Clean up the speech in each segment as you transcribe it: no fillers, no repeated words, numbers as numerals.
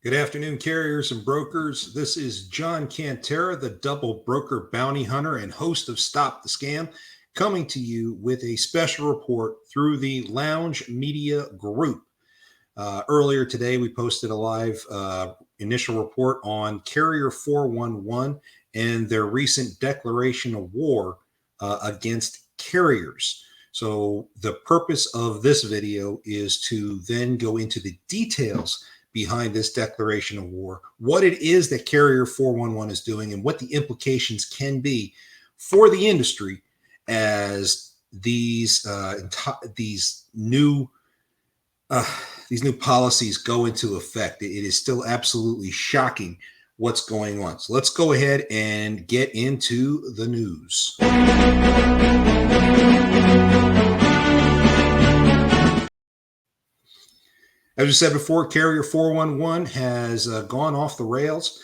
Good afternoon, carriers and brokers. This is John Cantera, the double broker bounty hunter and host of Stop the Scam, coming to you with a special report through the Lounge Media Group. Earlier today, we posted a live initial report on Carrier411 and their recent declaration of war against carriers. So the purpose of this video is to then go into the details behind this declaration of war, what it is that Carrier411 is doing, and what the implications can be for the industry as these new policies go into effect. It is still absolutely shocking what's going on. So let's go ahead and get into the news. As we said before, Carrier411 has gone off the rails,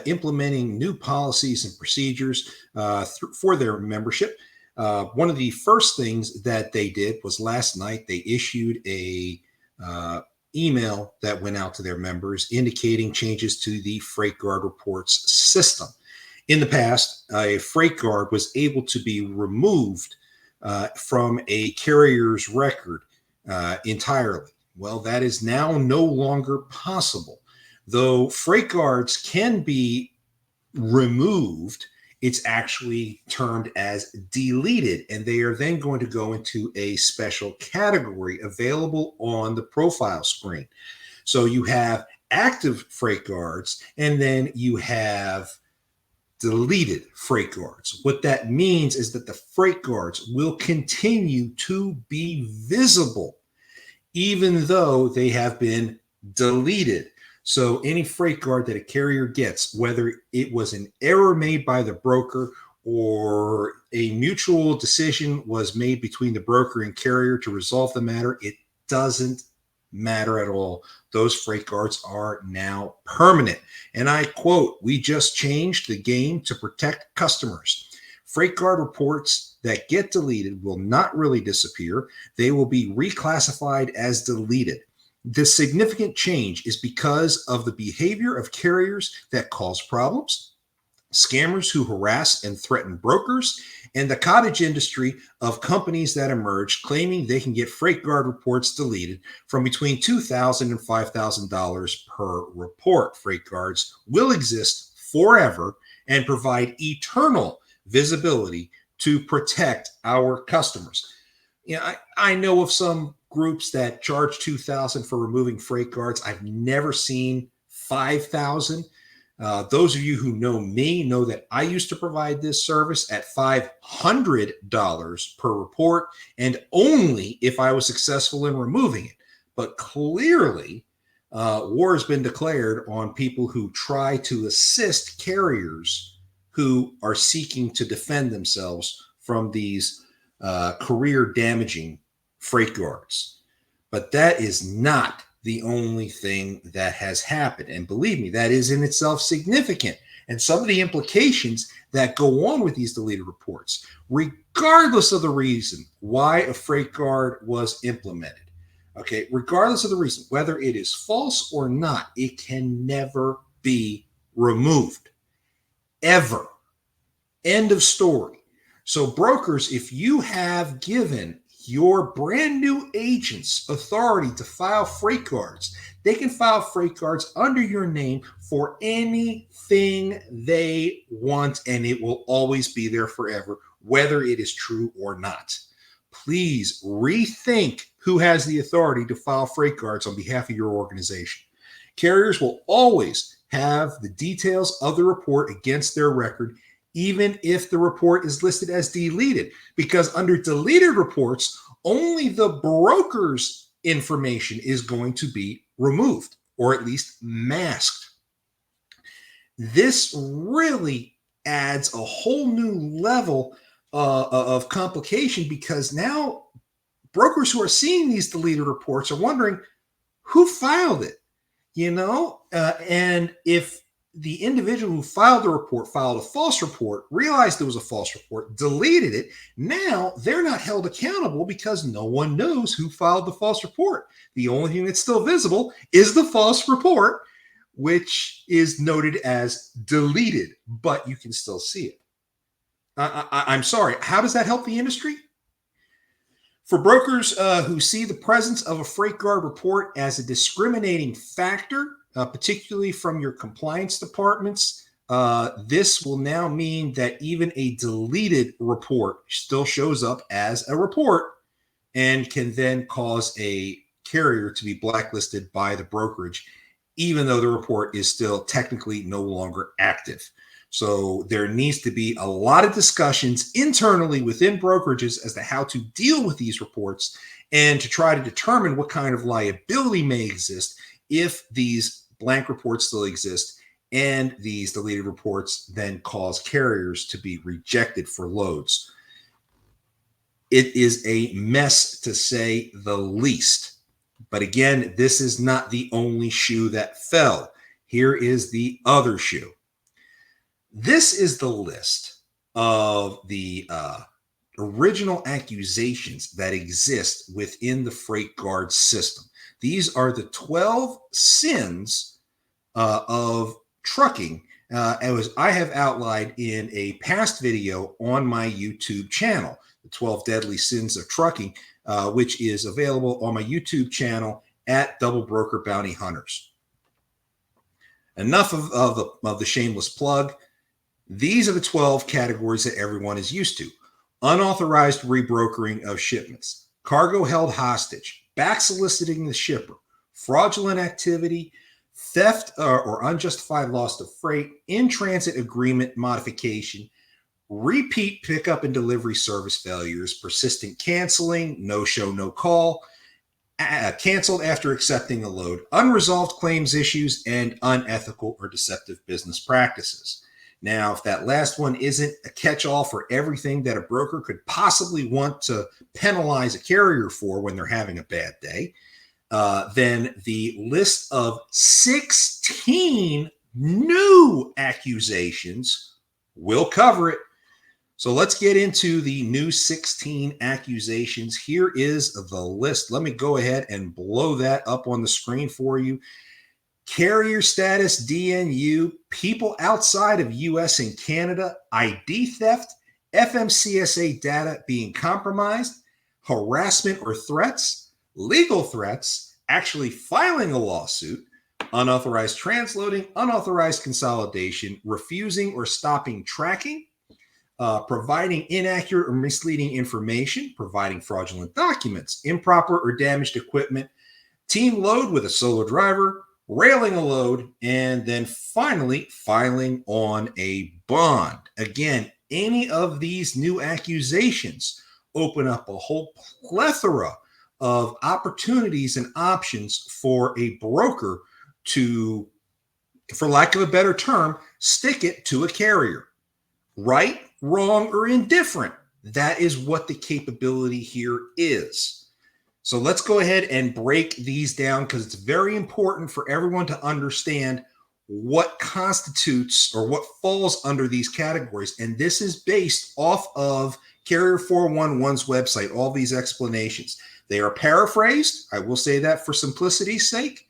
implementing new policies and procedures for their membership. One of the first things that they did was last night they issued a email that went out to their members indicating changes to the FreightGuard Reports system. In the past, a FreightGuard was able to be removed from a carrier's record entirely. Well, that is now no longer possible. Though FreightGuards can be removed, it's actually termed as deleted, and they are then going to go into a special category available on the profile screen. So you have active FreightGuards, and then you have deleted FreightGuards. What that means is that the FreightGuards will continue to be visible even though they have been deleted. So any FreightGuard that a carrier gets, whether it was an error made by the broker or a mutual decision was made between the broker and carrier to resolve the matter, it doesn't matter at all. Those FreightGuards are now permanent. And I quote, "We just changed the game to protect customers. FreightGuard reports that get deleted will not really disappear. They will be reclassified as deleted. This significant change is because of the behavior of carriers that cause problems, scammers who harass and threaten brokers, and the cottage industry of companies that emerge claiming they can get FreightGuard reports deleted from between $2,000 and $5,000 per report. FreightGuards will exist forever and provide eternal visibility to protect our customers." I know of some groups that charge $2,000 for removing FreightGuards. I've never seen $5,000. Those of you who know me know that I used to provide this service at $500 per report, and only if I was successful in removing it. But clearly, war has been declared on people who try to assist carriers who are seeking to defend themselves from these career-damaging FreightGuards. But that is not the only thing that has happened. And believe me, that is in itself significant. And some of the implications that go on with these deleted reports, regardless of the reason why a FreightGuard was implemented, okay, regardless of the reason, whether it is false or not, it can never be removed. Ever. End of story. So brokers, if you have given your brand new agents authority to file FreightGuards, they can file FreightGuards under your name for anything they want, and it will always be there forever, whether it is true or not. Please rethink who has the authority to file FreightGuards on behalf of your organization. Carriers will always have the details of the report against their record, even if the report is listed as deleted, because under deleted reports, only the broker's information is going to be removed, or at least masked. This really adds a whole new level of complication, because now brokers who are seeing these deleted reports are wondering who filed it, and if the individual who filed the report filed a false report, realized it was a false report, deleted it, now they're not held accountable because no one knows who filed the false report. The only thing that's still visible is the false report, which is noted as deleted, but you can still see it. I'm sorry. How does that help the industry? For brokers who see the presence of a FreightGuard report as a discriminating factor, particularly from your compliance departments, this will now mean that even a deleted report still shows up as a report and can then cause a carrier to be blacklisted by the brokerage, even though the report is still technically no longer active. So there needs to be a lot of discussions internally within brokerages as to how to deal with these reports and to try to determine what kind of liability may exist if these blank reports still exist and these deleted reports then cause carriers to be rejected for loads. It is a mess, to say the least. But again, this is not the only shoe that fell. Here is the other shoe. This is the list of the original accusations that exist within the FreightGuard system. These are the 12 sins of trucking, as I have outlined in a past video on my YouTube channel, the 12 Deadly Sins of Trucking, which is available on my YouTube channel at Double Broker Bounty Hunters. Enough of the shameless plug. These are the 12 categories that everyone is used to. Unauthorized rebrokering of shipments, cargo held hostage, back soliciting the shipper, fraudulent activity, theft or unjustified loss of freight, in-transit agreement modification, repeat pickup and delivery service failures, persistent canceling, no-show, no-call, canceled after accepting a load, unresolved claims issues, and unethical or deceptive business practices. Now, if that last one isn't a catch-all for everything that a broker could possibly want to penalize a carrier for when they're having a bad day, then the list of 16 new accusations will cover it. So let's get into the new 16 accusations. Here is the list. Let me go ahead and blow that up on the screen for you. Carrier status, DNU, people outside of US and Canada, ID theft, FMCSA data being compromised, harassment or threats, legal threats, actually filing a lawsuit, unauthorized transloading, unauthorized consolidation, refusing or stopping tracking, providing inaccurate or misleading information, providing fraudulent documents, improper or damaged equipment, team load with a solo driver, railing a load, and then finally filing on a bond. Again, any of these new accusations open up a whole plethora of opportunities and options for a broker to, for lack of a better term, stick it to a carrier. Right, wrong, or indifferent. That is what the capability here is. So let's go ahead and break these down because it's very important for everyone to understand what constitutes or what falls under these categories. And this is based off of Carrier411's website, all these explanations. They are paraphrased. I will say that for simplicity's sake,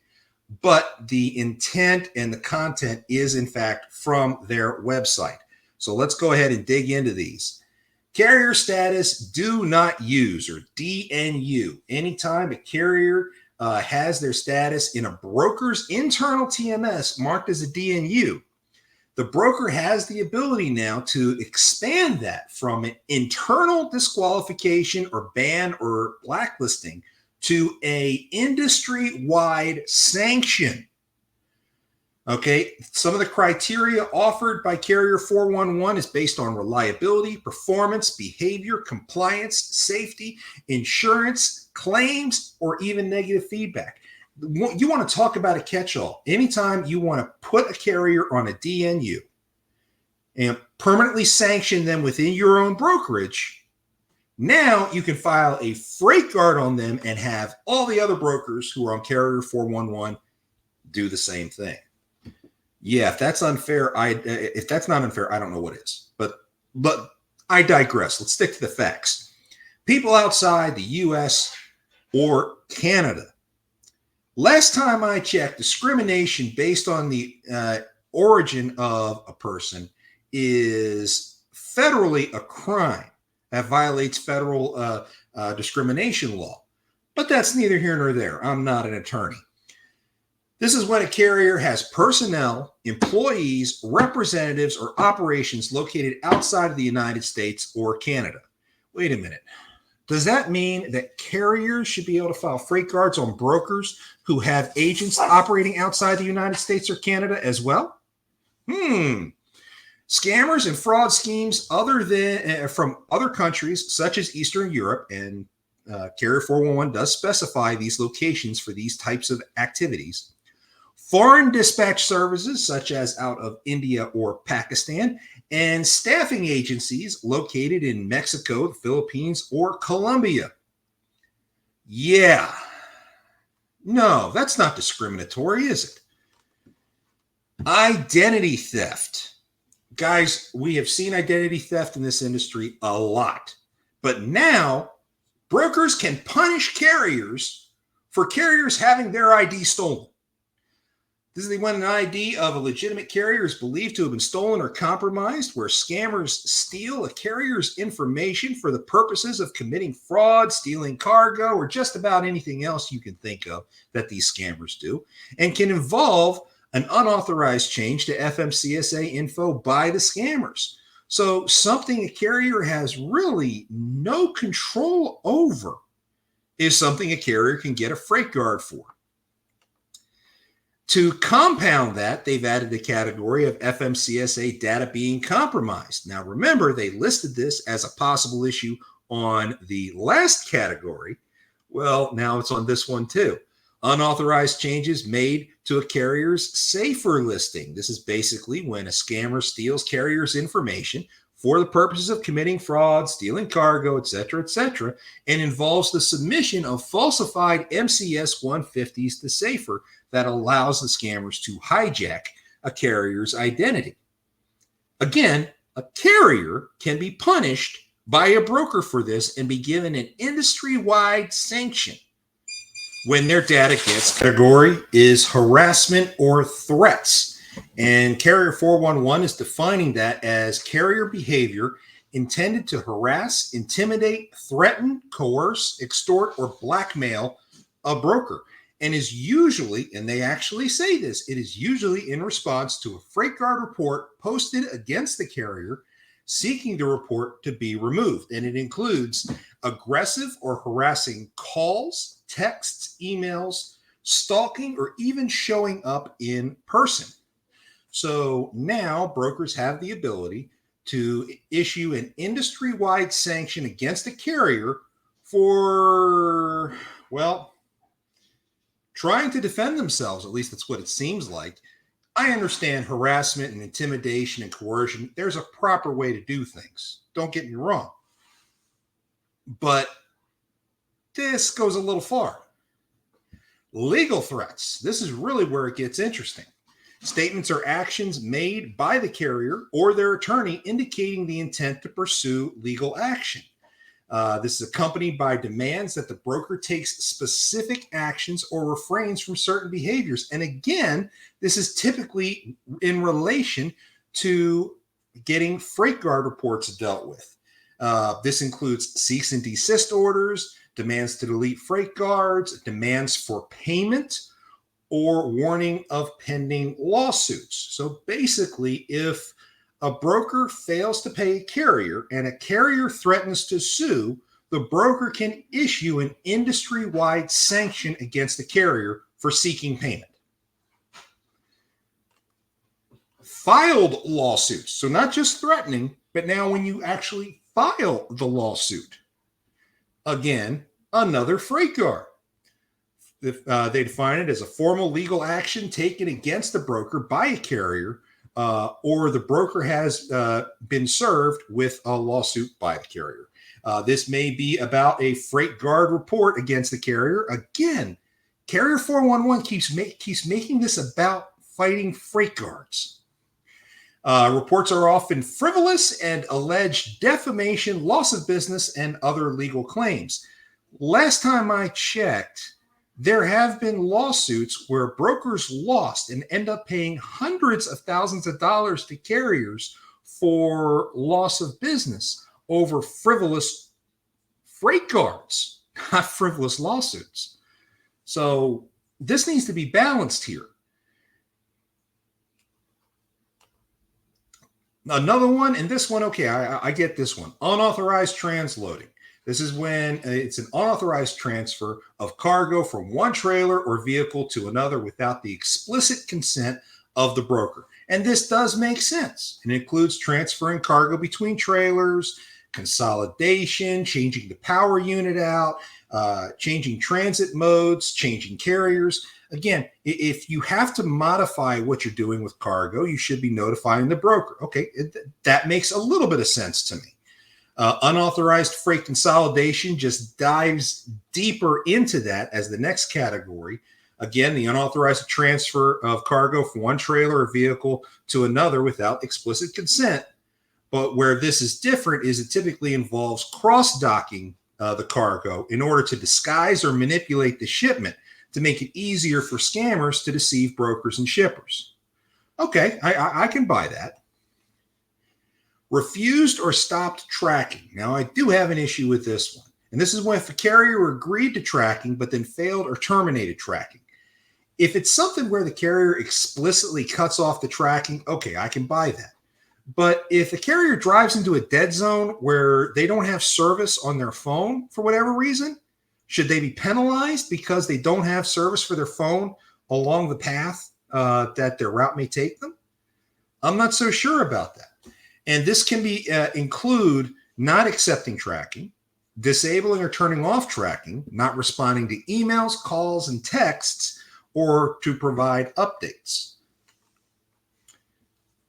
but the intent and the content is in fact from their website. So let's go ahead and dig into these. Carrier status, do not use, or DNU. Anytime a carrier has their status in a broker's internal TMS marked as a DNU, the broker has the ability now to expand that from an internal disqualification or ban or blacklisting to a industry-wide sanction. Okay, some of the criteria offered by Carrier411 is based on reliability, performance, behavior, compliance, safety, insurance, claims, or even negative feedback. You want to talk about a catch-all. Anytime you want to put a carrier on a DNU and permanently sanction them within your own brokerage, now you can file a FreightGuard on them and have all the other brokers who are on Carrier411 do the same thing. Yeah, if that's unfair, if that's not unfair, I don't know what is. But I digress. Let's stick to the facts. People outside the US or Canada Last time I checked, discrimination based on the origin of a person is federally a crime that violates federal discrimination law. But that's neither here nor there. I'm not an attorney. This is when a carrier has personnel, employees, representatives, or operations located outside of the United States or Canada. Wait a minute. Does that mean that carriers should be able to file freight guards on brokers who have agents operating outside the United States or Canada as well? Scammers and fraud schemes from other countries such as Eastern Europe, and Carrier411 does specify these locations for these types of activities. Foreign dispatch services such as out of India or Pakistan, and staffing agencies located in Mexico, the Philippines, or Colombia. Yeah. No, that's not discriminatory, is it? Identity theft. Guys, we have seen identity theft in this industry a lot. But now, brokers can punish carriers for carriers having their ID stolen. This is when an ID of a legitimate carrier is believed to have been stolen or compromised, where scammers steal a carrier's information for the purposes of committing fraud, stealing cargo, or just about anything else you can think of that these scammers do, and can involve an unauthorized change to FMCSA info by the scammers. So something a carrier has really no control over is something a carrier can get a freight guard for. To compound that, they've added the category of FMCSA data being compromised. Now, remember, they listed this as a possible issue on the last category. Well, now it's on this one too. Unauthorized changes made to a carrier's safer listing. This is basically when a scammer steals carrier's information for the purposes of committing fraud, stealing cargo, etc., and involves the submission of falsified MCS 150s to safer that allows the scammers to hijack a carrier's identity. Again, a carrier can be punished by a broker for this and be given an industry-wide sanction when their data gets. Category is harassment or threats. And Carrier411 is defining that as carrier behavior intended to harass, intimidate, threaten, coerce, extort, or blackmail a broker. And is usually, and they actually say this, it is usually in response to a FreightGuard report posted against the carrier seeking the report to be removed. And it includes aggressive or harassing calls, texts, emails, stalking, or even showing up in person. So now brokers have the ability to issue an industry-wide sanction against a carrier for, well, trying to defend themselves. At least that's what it seems like. I understand harassment and intimidation and coercion. There's a proper way to do things. Don't get me wrong. But this goes a little far. Legal threats. This is really where it gets interesting. Statements or actions made by the carrier or their attorney indicating the intent to pursue legal action. This is accompanied by demands that the broker takes specific actions or refrains from certain behaviors. And again, this is typically in relation to getting FreightGuard reports dealt with. This includes cease and desist orders, demands to delete freight guards, demands for payment, or warning of pending lawsuits. So basically, if a broker fails to pay a carrier and a carrier threatens to sue, the broker can issue an industry-wide sanction against the carrier for seeking payment. Filed lawsuits. So not just threatening, but now when you actually file the lawsuit. Again, another freight guard. They define it as a formal legal action taken against the broker by a carrier, or the broker has been served with a lawsuit by the carrier. This may be about a FreightGuard report against the carrier. Again, Carrier411 keeps making this about fighting freight guards. Reports are often frivolous and allege defamation, loss of business, and other legal claims. Last time I checked, There have been lawsuits where brokers lost and end up paying hundreds of thousands of dollars to carriers for loss of business over frivolous freight guards, not frivolous lawsuits. So this needs to be balanced here. Another one, and this one, okay, I get this one. Unauthorized transloading. This is when it's an unauthorized transfer of cargo from one trailer or vehicle to another without the explicit consent of the broker. And this does make sense. It includes transferring cargo between trailers, consolidation, changing the power unit out, changing transit modes, changing carriers. Again, if you have to modify what you're doing with cargo, you should be notifying the broker. Okay, that makes a little bit of sense to me. Unauthorized freight consolidation just dives deeper into that as the next category. Again, the unauthorized transfer of cargo from one trailer or vehicle to another without explicit consent. But where this is different is it typically involves cross-docking the cargo in order to disguise or manipulate the shipment to make it easier for scammers to deceive brokers and shippers. Okay, I can buy that. Refused or stopped tracking. Now, I do have an issue with this one. And this is when if a carrier agreed to tracking but then failed or terminated tracking. If it's something where the carrier explicitly cuts off the tracking, okay, I can buy that. But if a carrier drives into a dead zone where they don't have service on their phone for whatever reason, should they be penalized because they don't have service for their phone along the path that their route may take them? I'm not so sure about that. And this can be include not accepting tracking, disabling or turning off tracking, not responding to emails, calls, and texts, or to provide updates.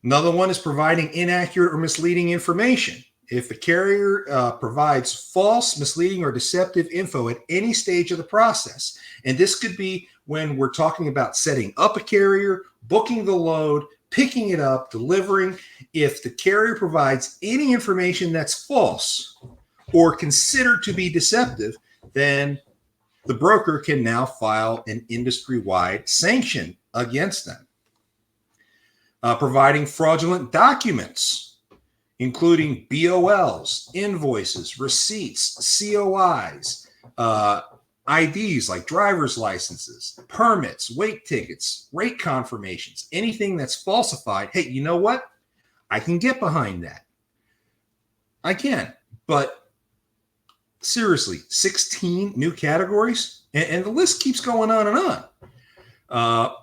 Another one is providing inaccurate or misleading information. If a carrier provides false, misleading, or deceptive info at any stage of the process, and this could be when we're talking about setting up a carrier, booking the load, picking it up, delivering. If the carrier provides any information that's false or considered to be deceptive, then the broker can now file an industry-wide sanction against them. Providing fraudulent documents, including BOLs, invoices, receipts, COIs, IDs like driver's licenses, permits, weight tickets, rate confirmations, anything that's falsified. Hey, you know what? I can get behind that. I can. But seriously, 16 new categories, and the list keeps going on and on.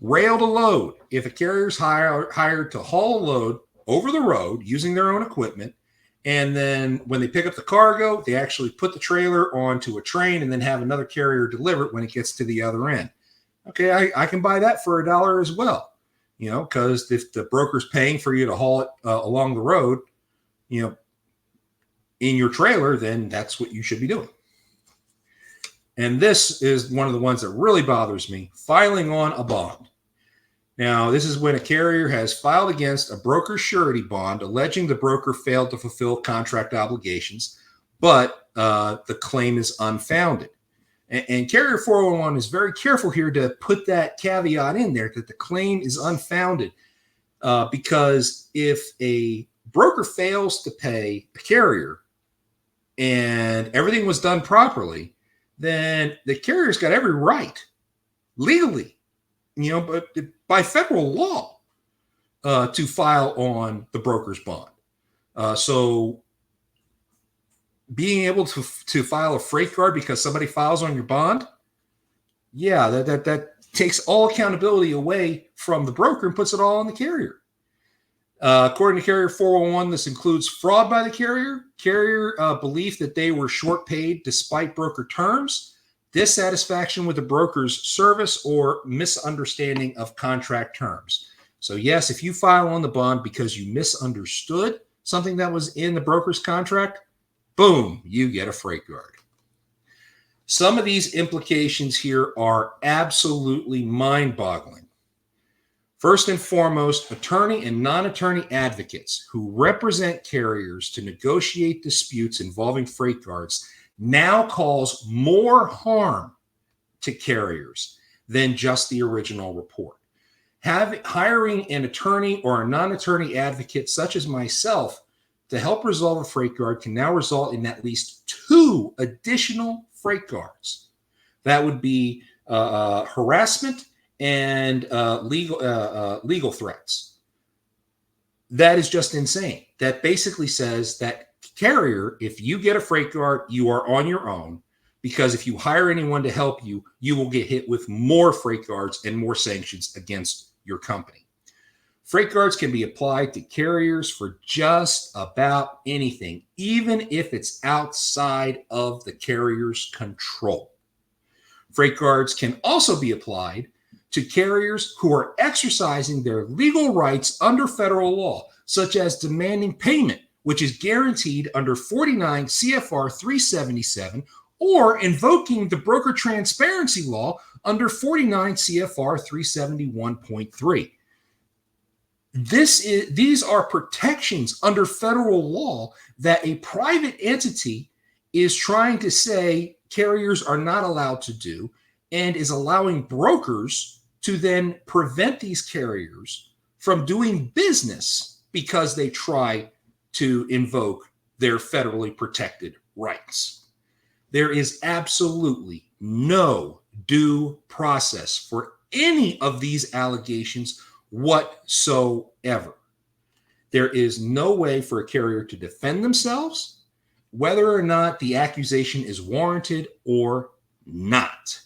Rail to load. If a carrier is hired to haul a load over the road using their own equipment, and then when they pick up the cargo, they actually put the trailer onto a train and then have another carrier deliver it when it gets to the other end. Okay, I can buy that for $1 as well, because if the broker's paying for you to haul it along the road, in your trailer, then that's what you should be doing. And this is one of the ones that really bothers me, filing on a bond. Now, this is when a carrier has filed against a broker's surety bond, alleging the broker failed to fulfill contract obligations, but the claim is unfounded. And Carrier411 is very careful here to put that caveat in there that the claim is unfounded, because if a broker fails to pay a carrier and everything was done properly, then the carrier's got every right legally, but by federal law, to file on the broker's bond. So being able to file a FreightGuard because somebody files on your bond, yeah, that takes all accountability away from the broker and puts it all on the carrier. According to Carrier411, this includes fraud by the carrier belief that they were short paid despite broker terms, dissatisfaction with the broker's service, or misunderstanding of contract terms. So yes, if you file on the bond because you misunderstood something that was in the broker's contract, boom, you get a FreightGuard. Some of these implications here are absolutely mind-boggling. First and foremost, attorney and non-attorney advocates who represent carriers to negotiate disputes involving FreightGuards now cause more harm to carriers than just the original report. Hiring an attorney or a non-attorney advocate such as myself to help resolve a freight guard can now result in at least 2 additional freight guards. That would be harassment and legal threats. That is just insane. That basically says that carrier, if you get a freight guard, you are on your own, because if you hire anyone to help you, you will get hit with more freight guards and more sanctions against your company. Freight guards can be applied to carriers for just about anything, even if it's outside of the carrier's control. Freight guards can also be applied to carriers who are exercising their legal rights under federal law, such as demanding payment, which is guaranteed under 49 CFR 377, or invoking the broker transparency law under 49 CFR 371.3. These are protections under federal law that a private entity is trying to say carriers are not allowed to do, and is allowing brokers to then prevent these carriers from doing business because they try to invoke their federally protected rights. There is absolutely no due process for any of these allegations whatsoever. There is no way for a carrier to defend themselves, whether or not the accusation is warranted or not.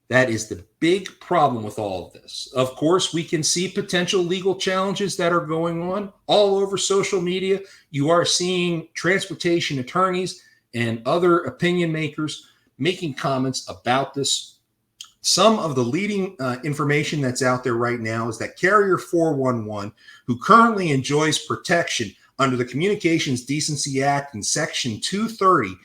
That is the big problem with all of this. Of course, we can see potential legal challenges that are going on all over social media. You are seeing transportation attorneys and other opinion makers making comments about this. Some of the leading information that's out there right now is that Carrier411, who currently enjoys protection under the Communications Decency Act in Section 230,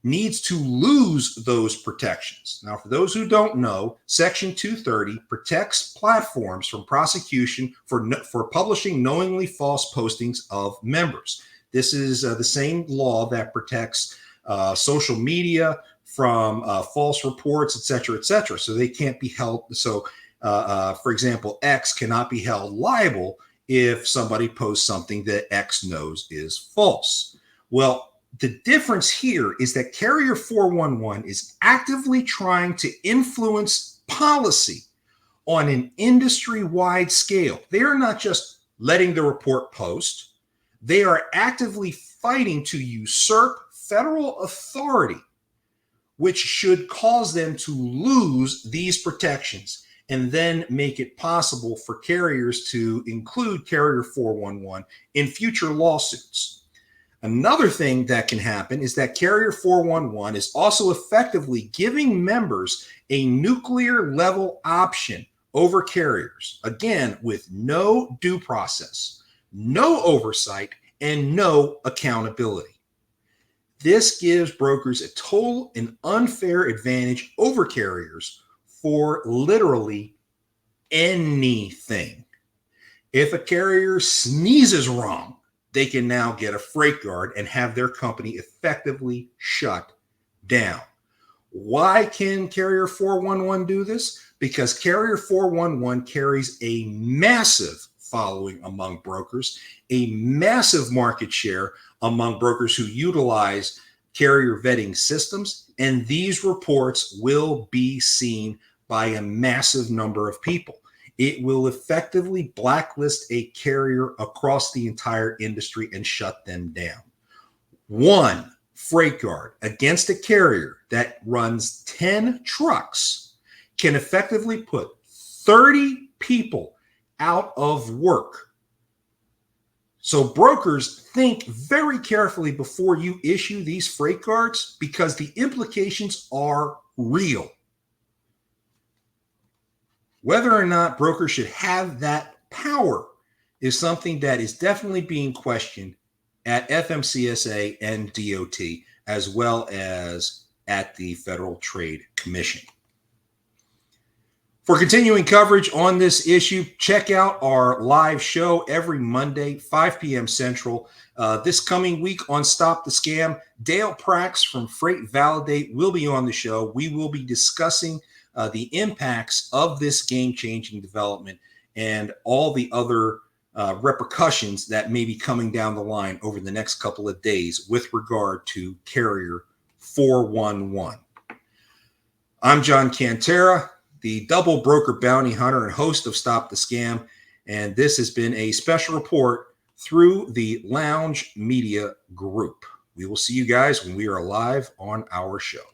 needs to lose those protections. Now, for those who don't know, Section 230 protects platforms from prosecution for publishing knowingly false postings of members. This is the same law that protects social media from false reports, et cetera, so they can't be held. So, for example, X cannot be held liable if somebody posts something that X knows is false. Well, the difference here is that Carrier411 is actively trying to influence policy on an industry-wide scale. They are not just letting the report post. They are actively fighting to usurp federal authority, which should cause them to lose these protections and then make it possible for carriers to include Carrier411 in future lawsuits. Another thing that can happen is that Carrier411 is also effectively giving members a nuclear level option over carriers, again, with no due process, no oversight, and no accountability. This gives brokers a total and unfair advantage over carriers for literally anything. If a carrier sneezes wrong, they can now get a freight guard and have their company effectively shut down. Why can Carrier411 do this? Because Carrier411 carries a massive following among brokers, a massive market share among brokers who utilize carrier vetting systems, and these reports will be seen by a massive number of people. It will effectively blacklist a carrier across the entire industry and shut them down. One freight guard against a carrier that runs 10 trucks can effectively put 30 people out of work. So brokers, think very carefully before you issue these freight guards, because the implications are real. Whether or not brokers should have that power is something that is definitely being questioned at FMCSA and DOT, as well as at the Federal Trade Commission. For continuing coverage on this issue, check out our live show every Monday, 5 p.m. Central. This coming week on Stop the Scam, Dale Prax from Freight Validate will be on the show. We will be discussing the impacts of this game-changing development and all the other repercussions that may be coming down the line over the next couple of days with regard to Carrier411. I'm John Cantera, the double broker bounty hunter and host of Stop the Scam, and this has been a special report through the Lounge Media Group. We will see you guys when we are live on our show.